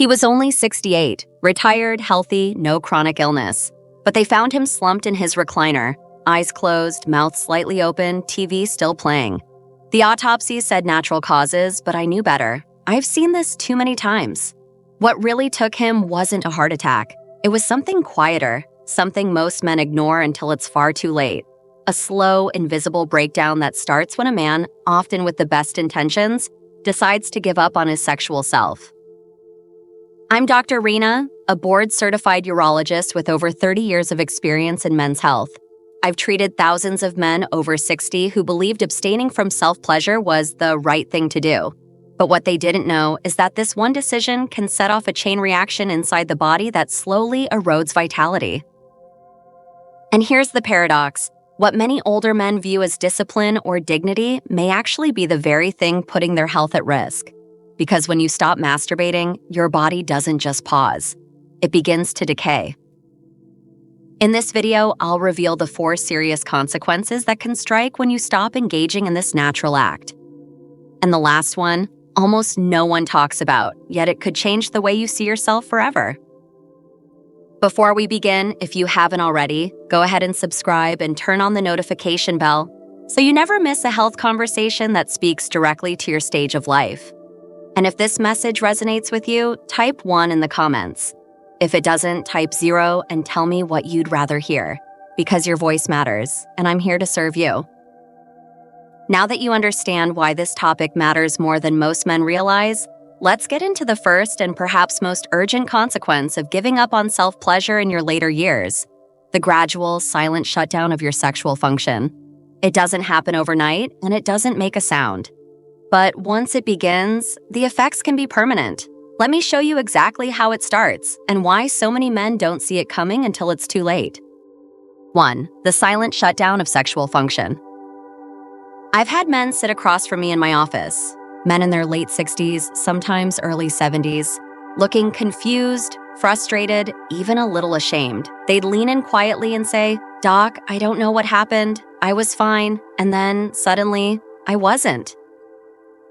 He was only 68, retired, healthy, no chronic illness. But they found him slumped in his recliner, eyes closed, mouth slightly open, TV still playing. The autopsy said natural causes, but I knew better. I've seen this too many times. What really took him wasn't a heart attack. It was something quieter, something most men ignore until it's far too late. A slow, invisible breakdown that starts when a man, often with the best intentions, decides to give up on his sexual self. I'm Dr. Rena, a board-certified urologist with over 30 years of experience in men's health. I've treated thousands of men over 60 who believed abstaining from self-pleasure was the right thing to do. But what they didn't know is that this one decision can set off a chain reaction inside the body that slowly erodes vitality. And here's the paradox. What many older men view as discipline or dignity may actually be the very thing putting their health at risk. Because when you stop masturbating, your body doesn't just pause. It begins to decay. In this video, I'll reveal the 4 serious consequences that can strike when you stop engaging in this natural act. And the last one, almost no one talks about, yet it could change the way you see yourself forever. Before we begin, if you haven't already, go ahead and subscribe and turn on the notification bell so you never miss a health conversation that speaks directly to your stage of life. And if this message resonates with you, type 1 in the comments. If it doesn't, type 0 and tell me what you'd rather hear, because your voice matters, and I'm here to serve you. Now that you understand why this topic matters more than most men realize, let's get into the first and perhaps most urgent consequence of giving up on self-pleasure in your later years: the gradual, silent shutdown of your sexual function. It doesn't happen overnight, and it doesn't make a sound. But once it begins, the effects can be permanent. Let me show you exactly how it starts and why so many men don't see it coming until it's too late. 1. The silent shutdown of sexual function. I've had men sit across from me in my office, men in their late 60s, sometimes early 70s, looking confused, frustrated, even a little ashamed. They'd lean in quietly and say, "Doc, I don't know what happened. I was fine, and then, suddenly, I wasn't."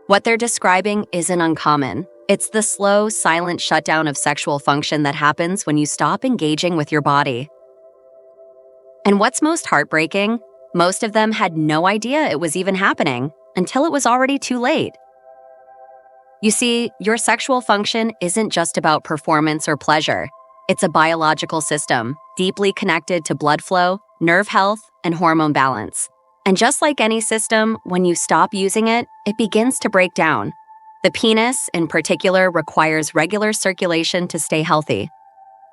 What they're describing isn't uncommon. It's the slow, silent shutdown of sexual function that happens when you stop engaging with your body. And what's most heartbreaking, most of them had no idea it was even happening until it was already too late. You see, your sexual function isn't just about performance or pleasure. It's a biological system, deeply connected to blood flow, nerve health, and hormone balance. And just like any system, when you stop using it, it begins to break down. The penis, in particular, requires regular circulation to stay healthy.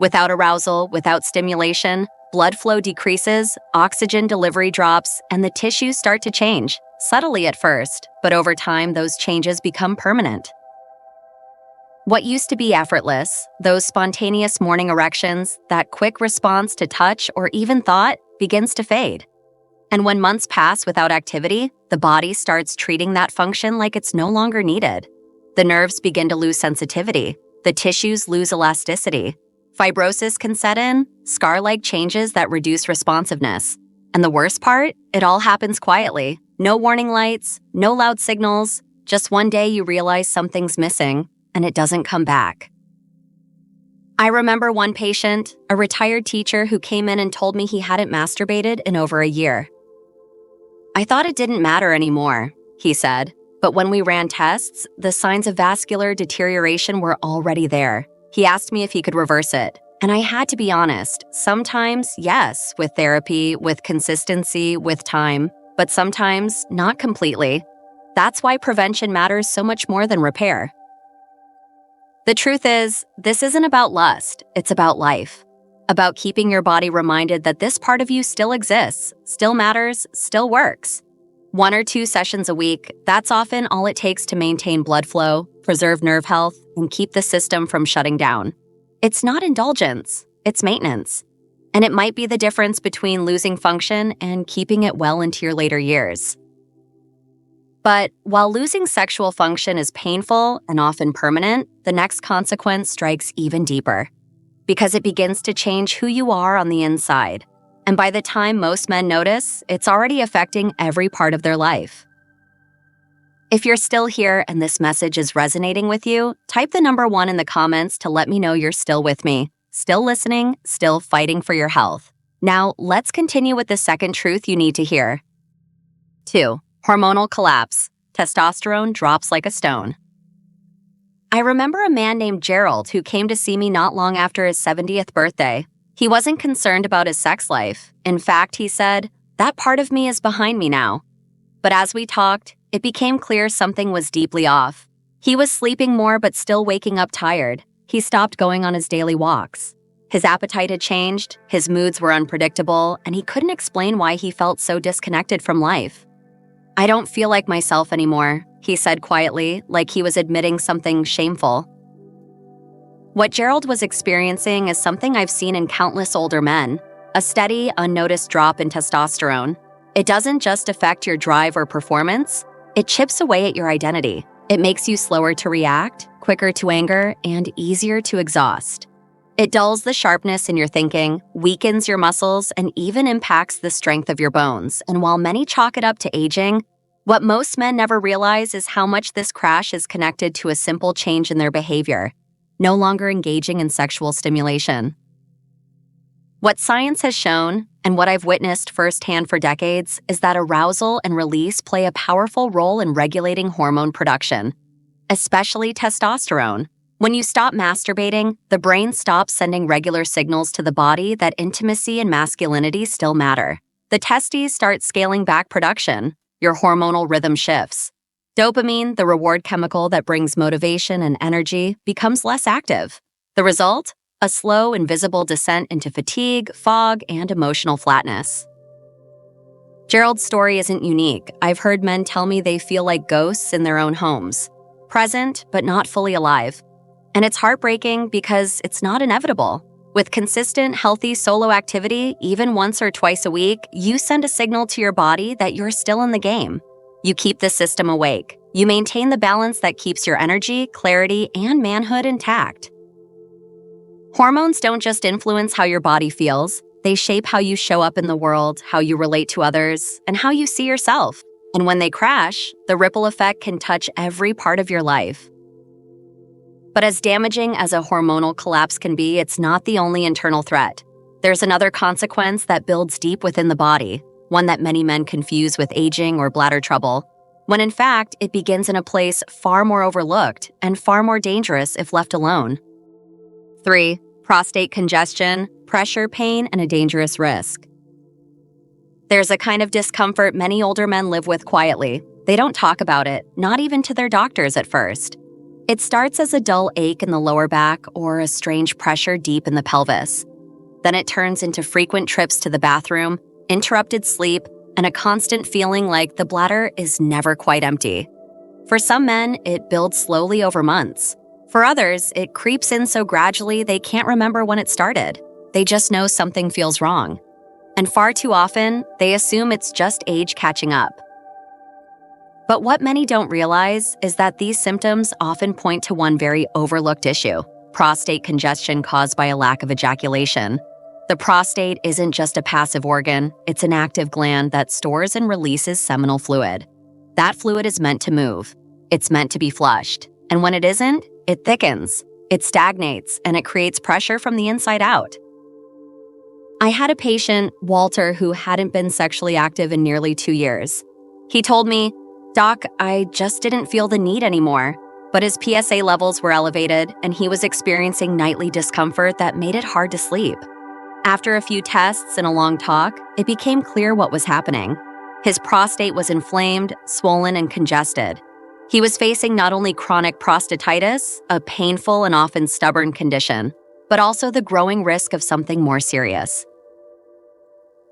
Without arousal, without stimulation, blood flow decreases, oxygen delivery drops, and the tissues start to change, subtly at first, but over time those changes become permanent. What used to be effortless, those spontaneous morning erections, that quick response to touch or even thought, begins to fade. And when months pass without activity, the body starts treating that function like it's no longer needed. The nerves begin to lose sensitivity. The tissues lose elasticity. Fibrosis can set in, scar-like changes that reduce responsiveness. And the worst part? It all happens quietly. No warning lights, no loud signals. Just one day you realize something's missing, and it doesn't come back. I remember one patient, a retired teacher who came in and told me he hadn't masturbated in over a year. "I thought it didn't matter anymore," he said, but when we ran tests, the signs of vascular deterioration were already there. He asked me if he could reverse it, and I had to be honest. Sometimes, yes, with therapy, with consistency, with time, but sometimes not completely. That's why prevention matters so much more than repair. The truth is, this isn't about lust, it's about life. About keeping your body reminded that this part of you still exists, still matters, still works. 1 or 2 sessions a week, that's often all it takes to maintain blood flow, preserve nerve health, and keep the system from shutting down. It's not indulgence, it's maintenance. And it might be the difference between losing function and keeping it well into your later years. But while losing sexual function is painful and often permanent, the next consequence strikes even deeper. Because it begins to change who you are on the inside. And by the time most men notice, it's already affecting every part of their life. If you're still here and this message is resonating with you, type the number 1 in the comments to let me know you're still with me, still listening, still fighting for your health. Now, let's continue with the second truth you need to hear. 2. Hormonal collapse. Testosterone drops like a stone. I remember a man named Gerald who came to see me not long after his 70th birthday. He wasn't concerned about his sex life. In fact, he said, "That part of me is behind me now." But as we talked, it became clear something was deeply off. He was sleeping more but still waking up tired. He stopped going on his daily walks. His appetite had changed, his moods were unpredictable, and he couldn't explain why he felt so disconnected from life. "I don't feel like myself anymore," he said quietly, like he was admitting something shameful. What Gerald was experiencing is something I've seen in countless older men, a steady, unnoticed drop in testosterone. It doesn't just affect your drive or performance, it chips away at your identity. It makes you slower to react, quicker to anger, and easier to exhaust. It dulls the sharpness in your thinking, weakens your muscles, and even impacts the strength of your bones. And while many chalk it up to aging, what most men never realize is how much this crash is connected to a simple change in their behavior, no longer engaging in sexual stimulation. What science has shown, and what I've witnessed firsthand for decades, is that arousal and release play a powerful role in regulating hormone production, especially testosterone. When you stop masturbating, the brain stops sending regular signals to the body that intimacy and masculinity still matter. The testes start scaling back production. Your hormonal rhythm shifts. Dopamine, the reward chemical that brings motivation and energy, becomes less active. The result? A slow, invisible descent into fatigue, fog, and emotional flatness. Gerald's story isn't unique. I've heard men tell me they feel like ghosts in their own homes, present but not fully alive. And it's heartbreaking because it's not inevitable. With consistent, healthy solo activity, even once or twice a week, you send a signal to your body that you're still in the game. You keep the system awake. You maintain the balance that keeps your energy, clarity, and manhood intact. Hormones don't just influence how your body feels, they shape how you show up in the world, how you relate to others, and how you see yourself. And when they crash, the ripple effect can touch every part of your life. But as damaging as a hormonal collapse can be, it's not the only internal threat. There's another consequence that builds deep within the body, one that many men confuse with aging or bladder trouble, when in fact, it begins in a place far more overlooked and far more dangerous if left alone. 3. Prostate congestion, pressure pain, and a dangerous risk. There's a kind of discomfort many older men live with quietly. They don't talk about it, not even to their doctors at first. It starts as a dull ache in the lower back or a strange pressure deep in the pelvis. Then it turns into frequent trips to the bathroom, interrupted sleep, and a constant feeling like the bladder is never quite empty. For some men, it builds slowly over months. For others, it creeps in so gradually they can't remember when it started. They just know something feels wrong. And far too often, they assume it's just age catching up. But what many don't realize is that these symptoms often point to one very overlooked issue: prostate congestion caused by a lack of ejaculation. The prostate isn't just a passive organ, it's an active gland that stores and releases seminal fluid. That fluid is meant to move. It's meant to be flushed. And when it isn't, it thickens, it stagnates, and it creates pressure from the inside out. I had a patient, Walter, who hadn't been sexually active in nearly 2 years. He told me, "Doc, I just didn't feel the need anymore." But his PSA levels were elevated, and he was experiencing nightly discomfort that made it hard to sleep. After a few tests and a long talk, it became clear what was happening. His prostate was inflamed, swollen, and congested. He was facing not only chronic prostatitis, a painful and often stubborn condition, but also the growing risk of something more serious.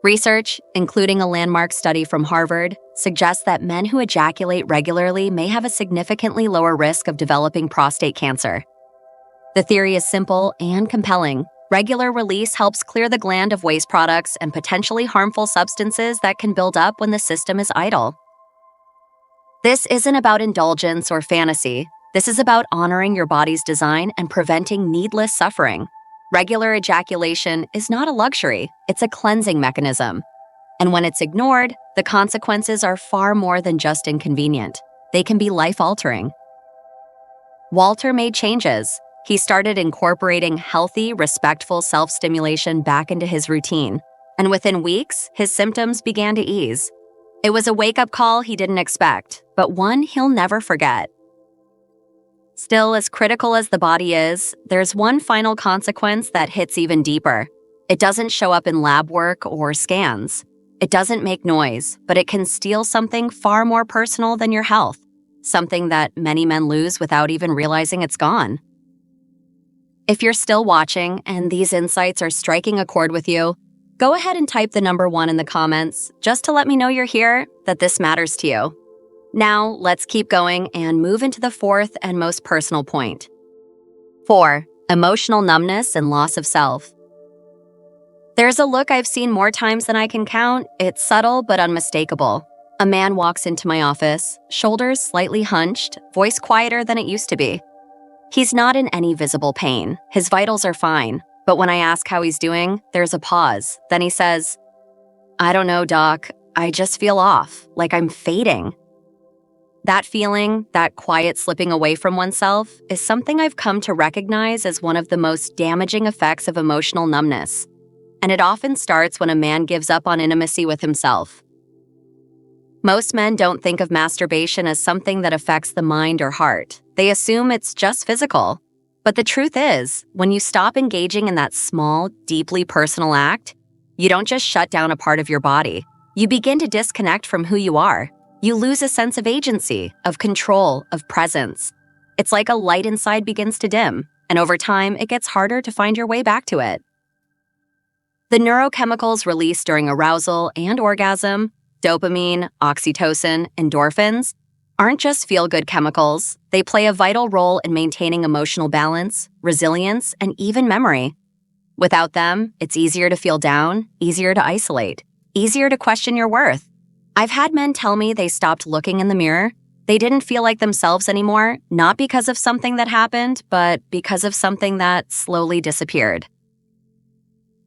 Research, including a landmark study from Harvard, suggests that men who ejaculate regularly may have a significantly lower risk of developing prostate cancer. The theory is simple and compelling. Regular release helps clear the gland of waste products and potentially harmful substances that can build up when the system is idle. This isn't about indulgence or fantasy. This is about honoring your body's design and preventing needless suffering. Regular ejaculation is not a luxury, it's a cleansing mechanism. And when it's ignored, the consequences are far more than just inconvenient. they can be life-altering. Walter made changes. He started incorporating healthy, respectful self-stimulation back into his routine, and within weeks, his symptoms began to ease. It was a wake-up call he didn't expect, but one he'll never forget. Still, as critical as the body is, there's one final consequence that hits even deeper. It doesn't show up in lab work or scans. It doesn't make noise, but it can steal something far more personal than your health, something that many men lose without even realizing it's gone. If you're still watching and these insights are striking a chord with you, go ahead and type the number 1 in the comments just to let me know you're here, that this matters to you. Now, let's keep going and move into the 4th and most personal point. 4. Emotional numbness and loss of self. There's a look I've seen more times than I can count. It's subtle but unmistakable. A man walks into my office, shoulders slightly hunched, voice quieter than it used to be. He's not in any visible pain. His vitals are fine. But when I ask how he's doing, there's a pause. Then he says, "I don't know, doc. I just feel off, like I'm fading." That feeling, that quiet slipping away from oneself, is something I've come to recognize as one of the most damaging effects of emotional numbness. And it often starts when a man gives up on intimacy with himself. Most men don't think of masturbation as something that affects the mind or heart. They assume it's just physical. But the truth is, when you stop engaging in that small, deeply personal act, you don't just shut down a part of your body. You begin to disconnect from who you are. You lose a sense of agency, of control, of presence. It's like a light inside begins to dim, and over time, it gets harder to find your way back to it. The neurochemicals released during arousal and orgasm, dopamine, oxytocin, endorphins, aren't just feel-good chemicals. They play a vital role in maintaining emotional balance, resilience, and even memory. Without them, it's easier to feel down, easier to isolate, easier to question your worth. I've had men tell me they stopped looking in the mirror. They didn't feel like themselves anymore, not because of something that happened, but because of something that slowly disappeared.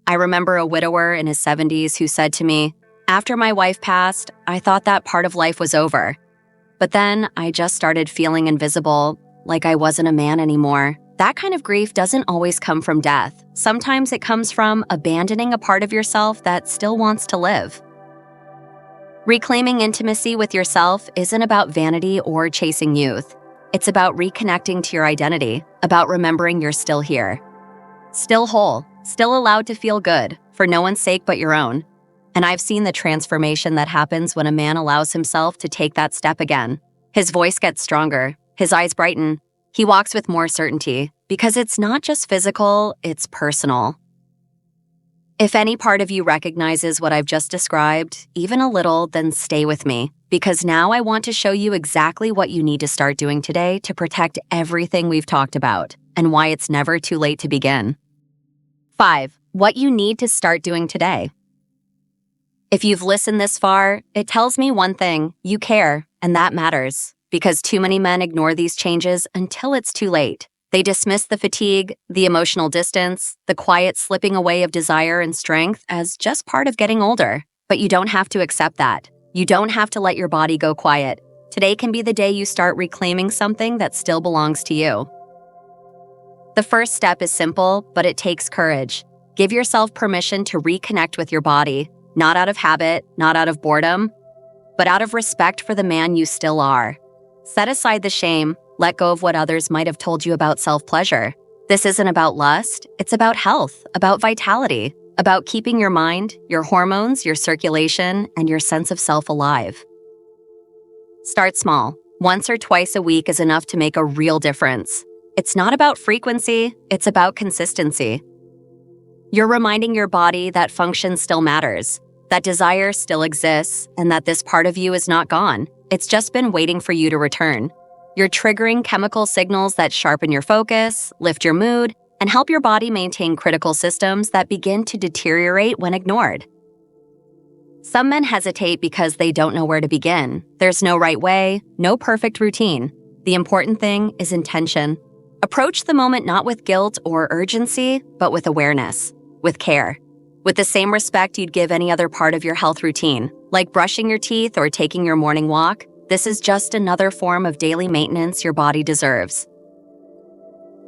I remember a widower in his 70s who said to me, "After my wife passed, I thought that part of life was over. But then I just started feeling invisible, like I wasn't a man anymore." That kind of grief doesn't always come from death. Sometimes it comes from abandoning a part of yourself that still wants to live. Reclaiming intimacy with yourself isn't about vanity or chasing youth. It's about reconnecting to your identity, about remembering you're still here. Still whole, still allowed to feel good, for no one's sake but your own. And I've seen the transformation that happens when a man allows himself to take that step again. His voice gets stronger, his eyes brighten, he walks with more certainty, because it's not just physical, it's personal. If any part of you recognizes what I've just described, even a little, then stay with me, because now I want to show you exactly what you need to start doing today to protect everything we've talked about, and why it's never too late to begin. 5. What you need to start doing today. If you've listened this far, it tells me one thing: you care, and that matters, because too many men ignore these changes until it's too late. They dismiss the fatigue, the emotional distance, the quiet slipping away of desire and strength as just part of getting older. But you don't have to accept that. You don't have to let your body go quiet. Today can be the day you start reclaiming something that still belongs to you. The first step is simple, but it takes courage. Give yourself permission to reconnect with your body, not out of habit, not out of boredom, but out of respect for the man you still are. Set aside the shame. Let go of what others might have told you about self-pleasure. This isn't about lust, it's about health, about vitality, about keeping your mind, your hormones, your circulation, and your sense of self alive. Start small. Once or twice a week is enough to make a real difference. It's not about frequency, it's about consistency. You're reminding your body that function still matters, that desire still exists, and that this part of you is not gone. It's just been waiting for you to return. You're triggering chemical signals that sharpen your focus, lift your mood, and help your body maintain critical systems that begin to deteriorate when ignored. Some men hesitate because they don't know where to begin. There's no right way, no perfect routine. The important thing is intention. Approach the moment not with guilt or urgency, but with awareness, with care, with the same respect you'd give any other part of your health routine, like brushing your teeth or taking your morning walk. This is just another form of daily maintenance your body deserves.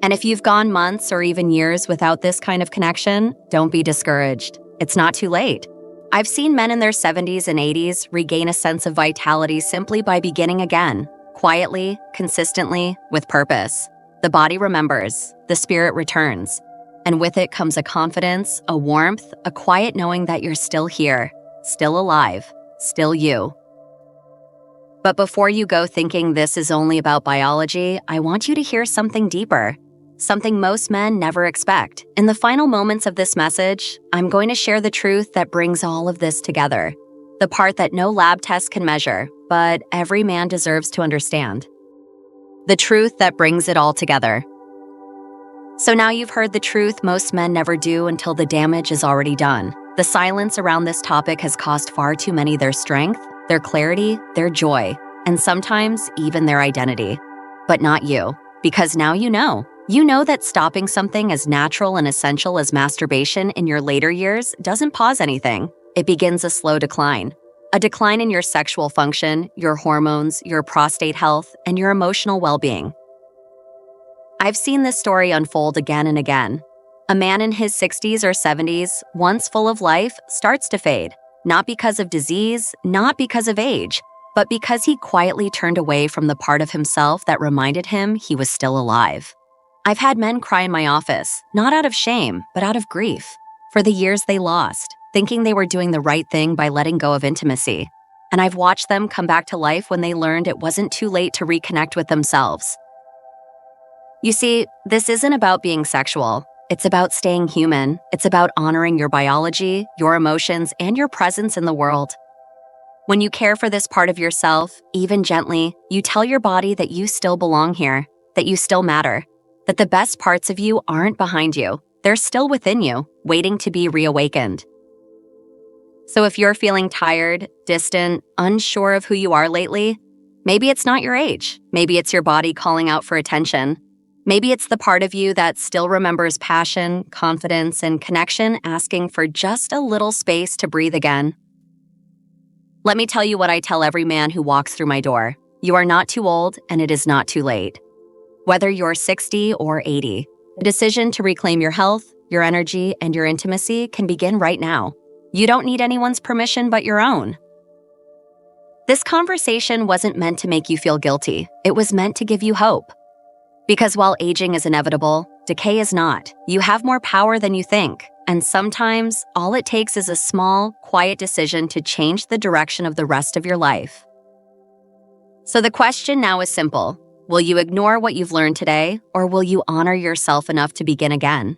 And if you've gone months or even years without this kind of connection, don't be discouraged. It's not too late. I've seen men in their 70s and 80s regain a sense of vitality simply by beginning again, quietly, consistently, with purpose. The body remembers, the spirit returns, and with it comes a confidence, a warmth, a quiet knowing that you're still here, still alive, still you. But before you go thinking this is only about biology, I want you to hear something deeper. Something most men never expect. In the final moments of this message, I'm going to share the truth that brings all of this together. The part that no lab test can measure, but every man deserves to understand. The truth that brings it all together. So now you've heard the truth most men never do until the damage is already done. The silence around this topic has cost far too many their strength, their clarity, their joy, and sometimes even their identity. But not you, because now you know. You know that stopping something as natural and essential as masturbation in your later years doesn't pause anything. It begins a slow decline. A decline in your sexual function, your hormones, your prostate health, and your emotional well-being. I've seen this story unfold again and again. A man in his 60s or 70s, once full of life, starts to fade. Not because of disease, not because of age, but because he quietly turned away from the part of himself that reminded him he was still alive. I've had men cry in my office, not out of shame, but out of grief, for the years they lost, thinking they were doing the right thing by letting go of intimacy. And I've watched them come back to life when they learned it wasn't too late to reconnect with themselves. You see, this isn't about being sexual. It's about staying human. It's about honoring your biology, your emotions, and your presence in the world. When you care for this part of yourself, even gently, you tell your body that you still belong here, that you still matter. That the best parts of you aren't behind you. They're still within you, waiting to be reawakened. So if you're feeling tired, distant, unsure of who you are lately, maybe it's not your age. Maybe it's your body calling out for attention. Maybe it's the part of you that still remembers passion, confidence, and connection asking for just a little space to breathe again. Let me tell you what I tell every man who walks through my door. You are not too old, and it is not too late. Whether you're 60 or 80, the decision to reclaim your health, your energy, and your intimacy can begin right now. You don't need anyone's permission but your own. This conversation wasn't meant to make you feel guilty. It was meant to give you hope. Because while aging is inevitable, decay is not. You have more power than you think. And sometimes, all it takes is a small, quiet decision to change the direction of the rest of your life. So the question now is simple. Will you ignore what you've learned today, or will you honor yourself enough to begin again?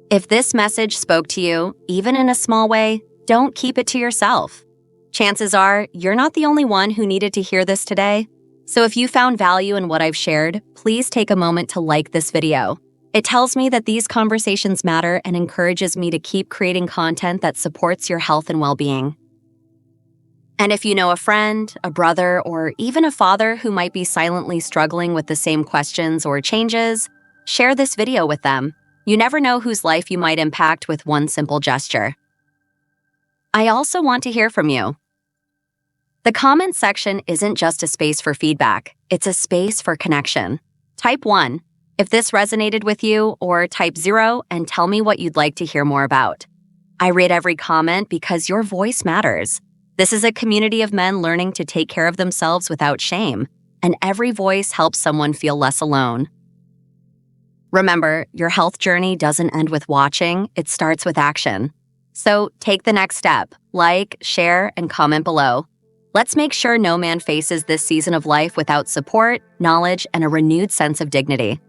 If this message spoke to you, even in a small way, don't keep it to yourself. Chances are, you're not the only one who needed to hear this today. So if you found value in what I've shared, please take a moment to like this video. It tells me that these conversations matter and encourages me to keep creating content that supports your health and well-being. And if you know a friend, a brother, or even a father who might be silently struggling with the same questions or changes, share this video with them. You never know whose life you might impact with one simple gesture. I also want to hear from you. The comment section isn't just a space for feedback, it's a space for connection. Type 1 if this resonated with you, or type 0 and tell me what you'd like to hear more about. I read every comment because your voice matters. This is a community of men learning to take care of themselves without shame, and every voice helps someone feel less alone. Remember, your health journey doesn't end with watching, it starts with action. So take the next step, like, share, and comment below. Let's make sure no man faces this season of life without support, knowledge, and a renewed sense of dignity.